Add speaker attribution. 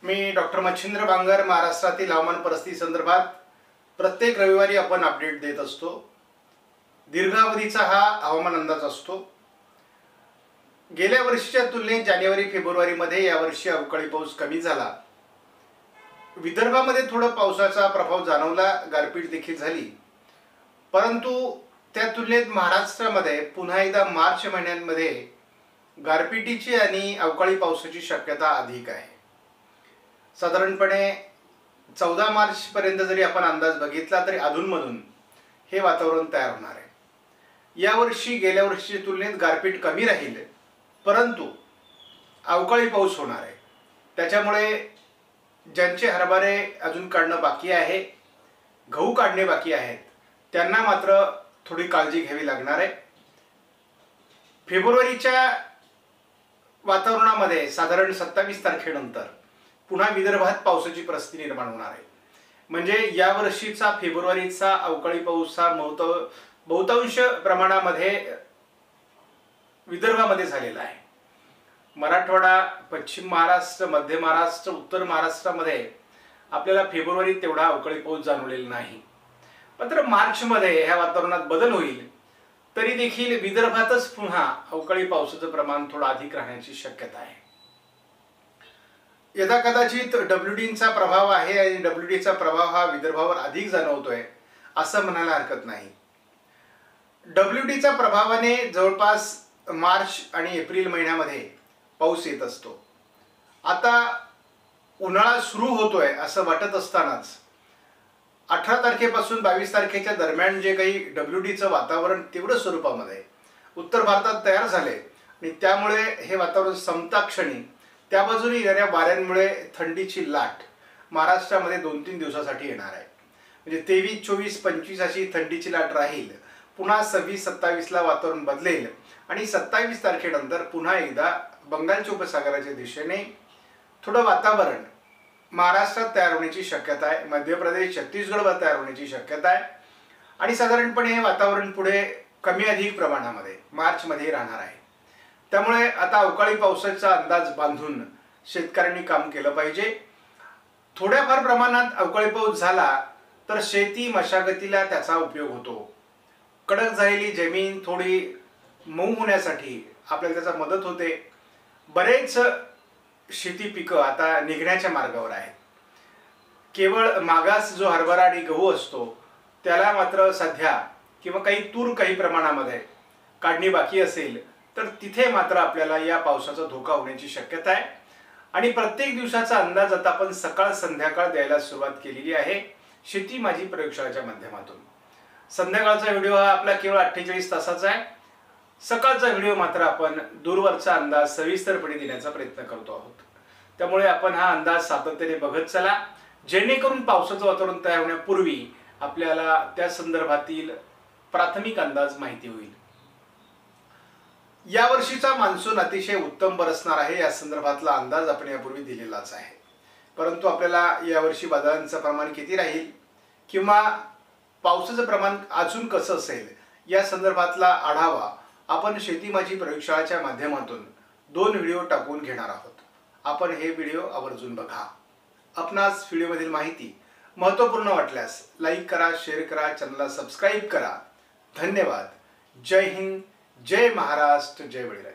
Speaker 1: मी doctor Machhindra Bangar महाराष्ट्रातील हवामान परिस्थिती संदर्भात प्रत्येक रविवारी आपण अपडेट देत असतो। दीर्घावधीचा हा हवामान अंदाज असतो। गेल्या वर्षीच्या तुलनेत जानेवारी फेब्रुवारी मध्ये यावर्षी अवकाळी पाऊस कमी झाला। विदर्भामध्ये थोडा पावसाचा प्रभाव जाणवला, गारपीट देखील झाली, परंतु त्या तुलनेत महाराष्ट्रामध्ये पुन्हा एकदा मार्च महिन्यांमध्ये गारपिटीची आणि अवकाळी पावसाची शक्यता अधिक आहे। साधारणपणे 14 मार्च पर्यंत जरी आपण अंदाज बघितला तरी अधूनमधून हे वातावरण तयार होणार आहे। यावर्षी गेल्या वर्षीच्या तुलनेत गारपीट कमी राहील, परंतु अवकाळी पाऊस होणार आहे। त्याच्यामुळे ज्यांचे हरभरे अजून काढणं बाकी आहे, गहू काढणे बाकी आहेत, त्यांना मात्र थोडी काळजी घ्यावी लागणार आहे। फेब्रुवारीच्या वातावरणामध्ये साधारण 27 तारखेनंतर पुन्हा विदर्भात पावसाची परिस्थिती निर्माण होणार आहे। म्हणजे या वर्षीचा फेब्रुवारीचा अवकाळी पाऊस हा बहुतांश प्रमाणामध्ये विदर्भामध्ये झालेला आहे। मराठवाडा, पश्चिम महाराष्ट्र, मध्य महाराष्ट्र, उत्तर महाराष्ट्रामध्ये आपल्याला फेब्रुवारीत तेवढा अवकाळी पाऊस जाणवलेला नाही। मात्र मार्च मध्ये ह्या वातावरणात बदल होईल, तरी देखील विदर्भातच पुन्हा अवकाळी पावसाचं प्रमाण थोडं अधिक राहण्याची शक्यता आहे। यदा कदाचित WDचा प्रभाव आहे आणि WDचा प्रभाव हा विदर्भावर अधिक जाणवतोय असं म्हणायला हरकत नाही। WDच्या प्रभावाने जवळपास मार्च आणि एप्रिल महिन्यामध्ये पाऊस येत असतो। आता उन्हाळा सुरू होतोय असं वाटत असतानाच 18 तारखेपासून 22 तारखेच्या दरम्यान जे काही WDचं वातावरण तीव्र स्वरूपामध्ये उत्तर भारतात तयार झाले आणि त्यामुळे हे वातावरण संपताक्षणी त्या बाजूने येणाऱ्या वाऱ्यांमुळे थंडीची लाट महाराष्ट्रामध्ये 2-3 दिवसासाठी येणार आहे। म्हणजे 23, 24, 25 अशी थंडीची लाट राहील। पुन्हा 26, 27 ला वातावरण बदलेल आणि 27 तारखेनंतर पुन्हा एकदा बंगालच्या उपसागराच्या दिशेने थोडं वातावरण महाराष्ट्रात तयार होण्याची शक्यता आहे। मध्य प्रदेश, छत्तीसगडवर तयार होण्याची शक्यता आहे आणि साधारणपणे हे वातावरण पुढे कमी अधिक प्रमाणामध्ये मार्च मध्ये राहणार आहे। त्यामुळे आता अवकाळी पावसाचा अंदाज बांधून शेतकऱ्यांनी काम केलं पाहिजे। थोड्याफार प्रमाणात अवकाळी पाऊस झाला तर शेती मशागतीला त्याचा उपयोग होतो। कडक झालेली जमीन थोडी मऊ होण्यासाठी आपल्याला त्याचा मदत होते। बरेच शेती पिकं आता निघण्याच्या मार्गावर आहेत। केवळ मागास जो हरभरा आणि गहू असतो त्याला मात्र सध्या किंवा काही तूर काही प्रमाणामध्ये काढणी बाकी असेल तर तिथे मात्र आपल्याला या पावसाचा धोका होण्याची शक्यता आहे। आणि प्रत्येक दिवसाचा अंदाज आता आपण सकाळ संध्याकाळ द्यायला सुरुवात केलेली आहे शेती माझी प्रयोगशाळेच्या माध्यमातून। संध्याकाळचा व्हिडिओ हा आपला केवळ 48 तासाचा आहे। सकाळचा व्हिडिओ मात्र आपण दूरवरचा अंदाज सविस्तरपणे देण्याचा प्रयत्न करतो आहोत। त्यामुळे आपण हा अंदाज सातत्याने बघत चला, जेणेकरून पावसाचं वातावरण तयार होण्यापूर्वी आपल्याला त्या संदर्भातील प्राथमिक अंदाज माहिती होईल। या वर्षीचा मान्सून अतिशय उत्तम बरसणार आहे या संदर्भातला अंदाज आपण यापूर्वी दिलेलाच आहे। परंतु आपल्याला यावर्षी वादळांचं प्रमाण किती राहील किंवा पावसाचं प्रमाण अजून कसं असेल या संदर्भातला आढावा आपण शेती माझी प्रयोगशाळेच्या माध्यमातून 2 व्हिडिओ टाकून घेणार आहोत। आपण हे व्हिडिओ आवर्जून बघा। आपणास व्हिडिओमधील माहिती महत्त्वपूर्ण वाटल्यास लाईक करा, शेअर करा, चॅनलला सबस्क्राईब करा। धन्यवाद। जय हिंद, जय महाराष्ट्र, जय बळीराजा।